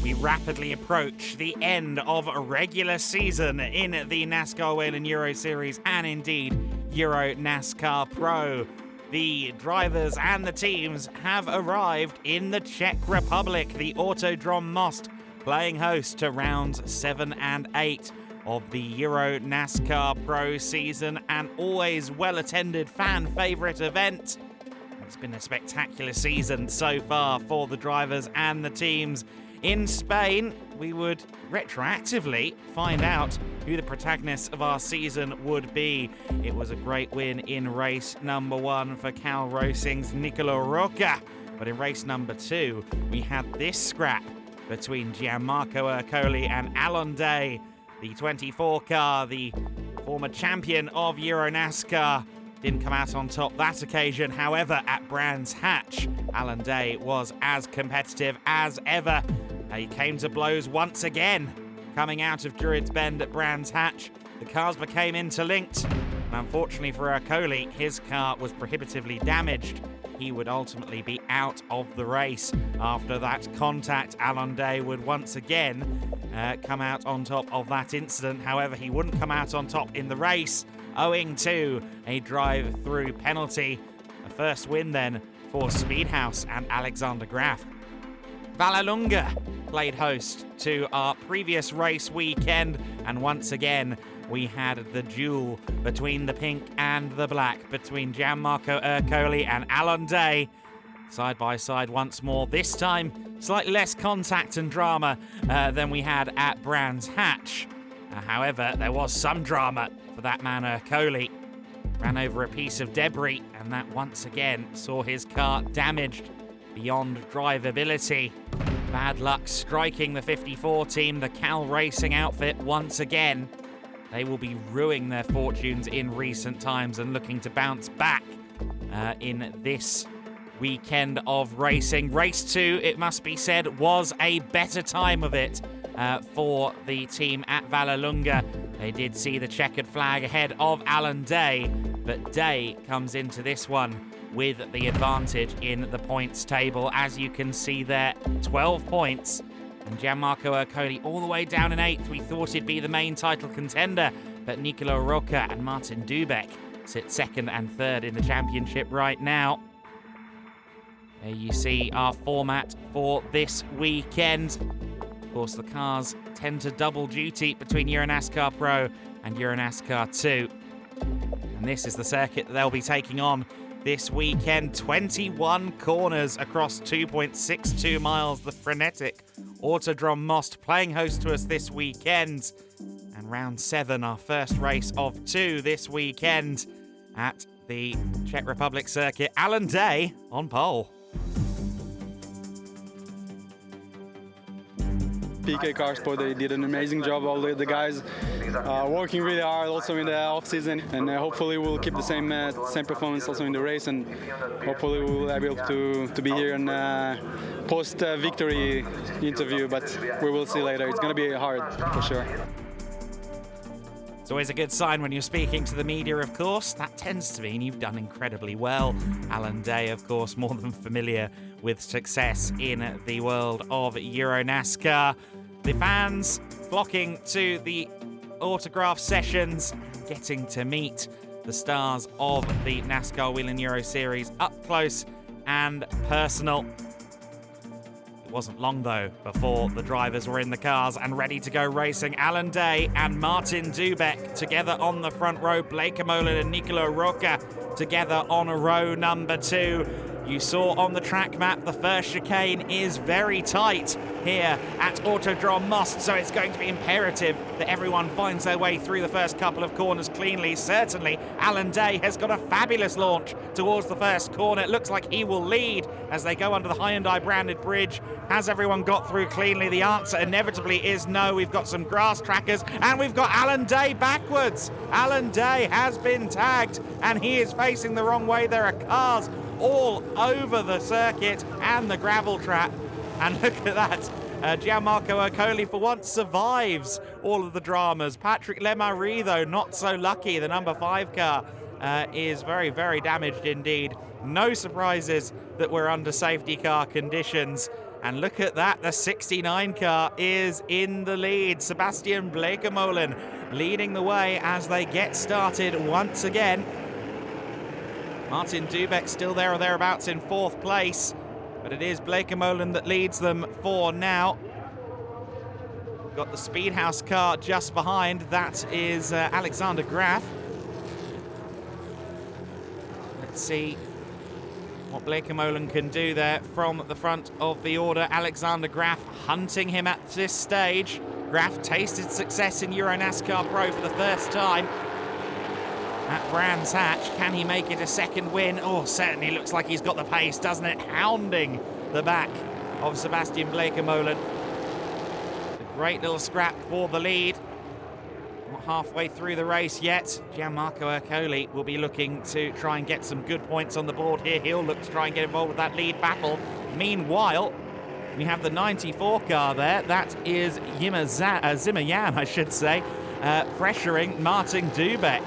we rapidly approach the end of a regular season in the NASCAR Whelen Euro Series and indeed EuroNASCAR Pro. The drivers and the teams have arrived in the Czech Republic, the Autodrom Most, playing host to rounds 7 and 8 of the EuroNASCAR Pro season, an always well-attended fan favourite event. It's been a spectacular season so far for the drivers and the teams. In Spain, we would retroactively find out who the protagonists of our season would be. It was a great win in race number 1 for Cal Racing's Nicolo Roca. But in race number 2, we had this scrap between Gianmarco Ercoli and Alon Day. The 24 car, the former champion of EuroNASCAR, didn't come out on top that occasion. However, at Brands Hatch, Alon Day was as competitive as ever. He came to blows once again. Coming out of Druids Bend at Brands Hatch, the cars became interlinked. And unfortunately for Ercoli, his car was prohibitively damaged. He would ultimately be out of the race. After that contact, Alon Day would once again come out on top of that incident. However, he wouldn't come out on top in the race, owing to a drive-through penalty. A first win then for Speedhouse and Alexander Graf. Vallelunga played host to our previous race weekend, and once again we had the duel between the pink and the black, between Gianmarco Ercoli and Alon Day. Side by side once more, this time slightly less contact and drama than we had at Brands Hatch. However, there was some drama for that man Ercoli. Ran over a piece of debris, and that once again saw his car damaged beyond drivability. Bad luck striking the 54 team, the Cal Racing outfit once again. They will be ruining their fortunes in recent times and looking to bounce back in this weekend of racing. Race 2, it must be said, was a better time of it for the team at Vallelunga. They did see the checkered flag ahead of Alon Day, but Day comes into this one with the advantage in the points table. As you can see there, 12 points. And Gianmarco Ercoli all the way down in 8th. We thought he'd be the main title contender, but Nicolo Roca and Martin Dubek sit 2nd and 3rd in the championship right now. There you see our format for this weekend. Of course, the cars tend to double duty between EuroNASCAR Pro and EuroNASCAR 2. And this is the circuit that they'll be taking on this weekend. 21 corners across 2.62 miles. The frenetic Autodrom Most playing host to us this weekend. And round 7, our first race of 2 this weekend at the Czech Republic circuit. Alon Day on pole. PK Car Sport, they did an amazing job, all the guys working really hard also in the off season, and hopefully we'll keep the same performance also in the race, and hopefully we'll be able to be here and post victory interview, but we will see later. It's going to be hard for sure. It's always a good sign when you're speaking to the media, of course. That tends to mean you've done incredibly well. Alon Day, of course, more than familiar with success in the world of EuroNASCAR. The fans flocking to the autograph sessions, getting to meet the stars of the NASCAR Whelen Euro Series up close and personal. It wasn't long, though, before the drivers were in the cars and ready to go racing. Alon Day and Martin Dubek together on the front row. Blake Amolin and Nicolo Roca together on row number 2. You saw on the track map the first chicane is very tight here at Autodrom Most, so it's going to be imperative that everyone finds their way through the first couple of corners cleanly. Certainly, Alon Day has got a fabulous launch towards the first corner. It looks like he will lead as they go under the Hyundai branded bridge. Has everyone got through cleanly? The answer inevitably is no. We've got some grass trackers and we've got Alon Day backwards. Alon Day has been tagged and he is facing the wrong way. There are cars all over the circuit and the gravel trap. And look at that. Gianmarco Ercoli for once survives all of the dramas. Patrick Lemarie, though, not so lucky. The number 5 car is very, very damaged indeed. No surprises that we're under safety car conditions. And look at that, the 69 car is in the lead. Sebastian Bleekemolen leading the way as they get started once again. Martin Dubek still there or thereabouts in 4th place, but it is Bleekemolen that leads them for now. Got the Speedhouse car just behind. That is Alexander Graf. Let's see what Bleekemolen can do there from the front of the order. Alexander Graf hunting him at this stage. Graf tasted success in EuroNASCAR Pro for the first time at Brands Hatch. Can he make it a second win? Oh, certainly looks like he's got the pace, doesn't it? Hounding the back of Sebastian Bleekemolen. A great little scrap for the lead. Not halfway through the race yet. Gianmarco Ercoli will be looking to try and get some good points on the board here. He'll look to try and get involved with that lead battle. Meanwhile, we have the 94 car there. That is Zimmerjan, I should say, pressuring Martin Dubek.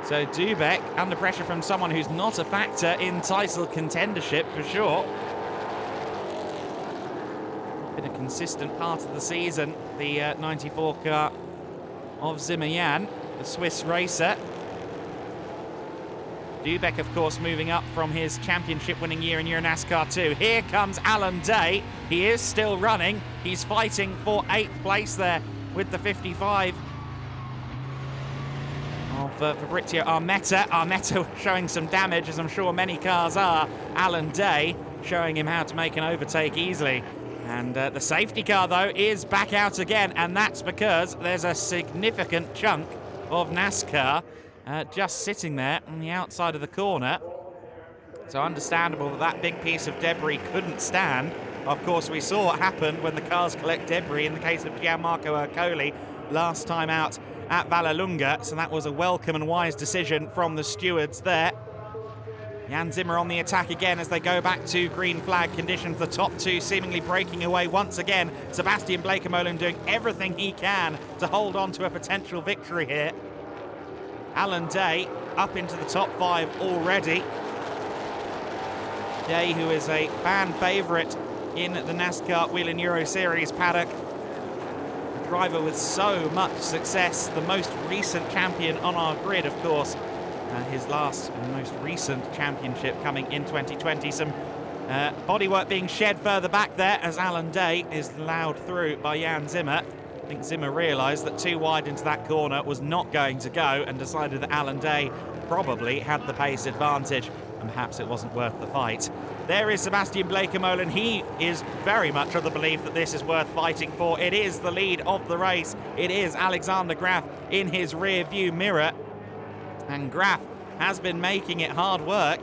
So Dubek under pressure from someone who's not a factor in title contendership for sure. Been a consistent part of the season, the 94 car of Zimmerjan, the Swiss racer. Dubek, of course, moving up from his championship-winning year in EuroNASCAR 2. Here comes Alan Day. He is still running. He's fighting for 8th place there with the 55 of Fabrizio Armetta. Armetta showing some damage, as I'm sure many cars are. Alan Day showing him how to make an overtake easily. And the safety car, though, is back out again, and that's because there's a significant chunk of NASCAR just sitting there on the outside of the corner. So understandable that that big piece of debris couldn't stand. Of course, we saw what happened when the cars collect debris in the case of Gianmarco Ercoli last time out at Vallelunga. So that was a welcome and wise decision from the stewards there. Jan Zimmer on the attack again as they go back to green flag conditions. The top two seemingly breaking away once again. Sebastian Bleekemolen doing everything he can to hold on to a potential victory here. Alan Day up into the top 5 already. Day, who is a fan favourite in the NASCAR Wheel and Euro Series paddock. A driver with so much success. The most recent champion on our grid, of course. His last and most recent championship coming in 2020. Some bodywork being shed further back there as Alan Day is allowed through by Jan Zimmer. I think Zimmer realised that too wide into that corner was not going to go and decided that Alan Day probably had the pace advantage and perhaps it wasn't worth the fight. There is Sebastian Bleekemolen. He is very much of the belief that this is worth fighting for. It is the lead of the race. It is Alexander Graf in his rear view mirror. And Graf has been making it hard work.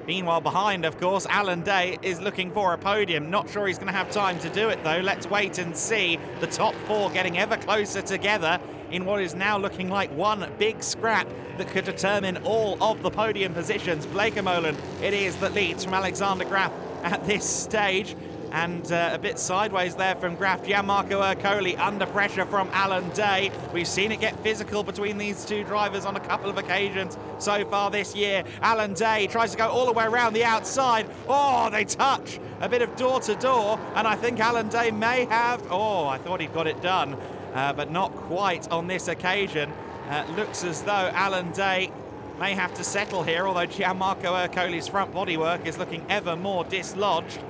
Meanwhile, behind, of course, Alan Day is looking for a podium. Not sure he's going to have time to do it, though. Let's wait and see. The top 4 getting ever closer together in what is now looking like one big scrap that could determine all of the podium positions. Bleekemolen it is that leads from Alexander Graf at this stage. And a bit sideways there from Graf. Gianmarco Ercoli under pressure from Alan Day. We've seen it get physical between these two drivers on a couple of occasions so far this year. Alan Day tries to go all the way around the outside. Oh, they touch a bit of door-to-door, and I think Alan Day may have... Oh, I thought he'd got it done, but not quite on this occasion. Looks as though Alan Day may have to settle here, although Gianmarco Ercoli's front bodywork is looking ever more dislodged.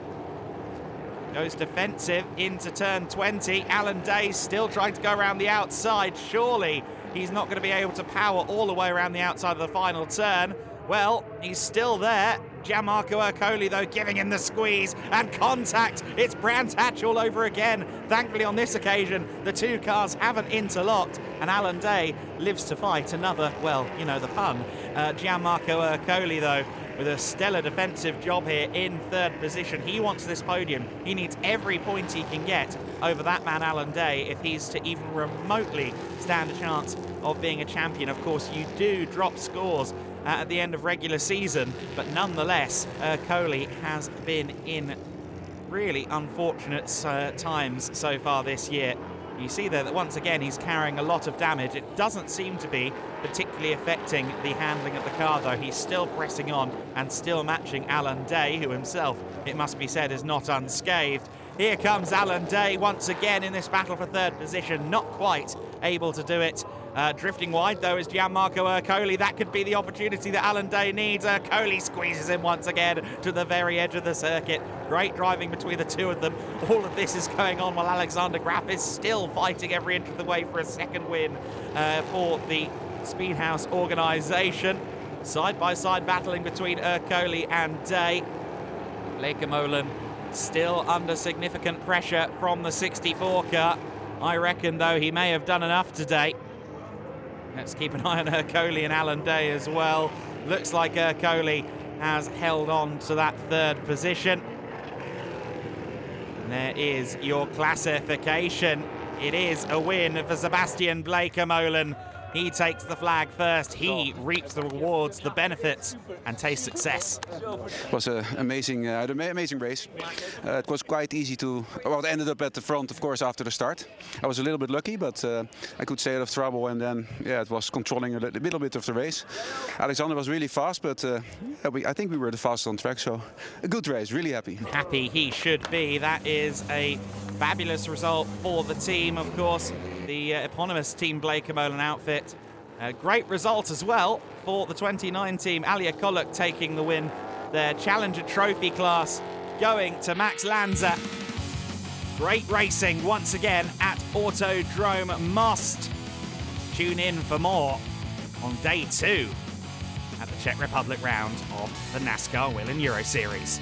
Goes defensive into turn 20. Alan Day still trying to go around the outside. Surely he's not going to be able to power all the way around the outside of the final turn. Well, he's still there. Gianmarco Ercoli, though, giving him the squeeze and contact. It's Brands Hatch all over again. Thankfully, on this occasion, the two cars haven't interlocked, and Alan Day lives to fight another, well, you know the pun. Gianmarco Ercoli, though, with a stellar defensive job here in 3rd position. He wants this podium. He needs every point he can get over that man, Alan Day, if he's to even remotely stand a chance of being a champion. Of course, you do drop scores at the end of regular season, but nonetheless, Ercoli has been in really unfortunate times so far this year. You see there that once again he's carrying a lot of damage. It doesn't seem to be particularly affecting the handling of the car, though. He's still pressing on and still matching Alan Day, who himself, it must be said, is not unscathed. Here comes Alan Day once again in this battle for third position, not quite able to do it. Drifting wide, though, is Gianmarco Ercoli. That could be the opportunity that Alan Day needs. Ercoli squeezes him once again to the very edge of the circuit. Great driving between the two of them. All of this is going on while Alexander Graf is still fighting every inch of the way for a second win for the Speedhouse organisation. Side-by-side battling between Ercoli and Day. Bleekemolen still under significant pressure from the 64 car. I reckon, though, he may have done enough today. Let's keep an eye on Ercoli and Alan Day as well. Looks like Ercoli has held on to that third position. And there is your classification. It is a win for Sebastian Bleekemolen. He takes the flag first. He reaps the rewards, the benefits, and tastes success. It was an amazing race. It was quite easy to. Well, it ended up at the front, of course, after the start. I was a little bit lucky, but I could stay out of trouble, and then it was controlling a little bit of the race. Alexander was really fast, but I think we were the fastest on track. So a good race. Really happy. Happy he should be. That is a fabulous result for the team, of course. The eponymous Team Bleekemolen outfit. A great result as well for the 29 team. Alia Koluk taking the win. Their Challenger Trophy class going to Max Lanza. Great racing once again at Autodrom Most. Tune in for more on day 2 at the Czech Republic round of the NASCAR Will and Euro Series.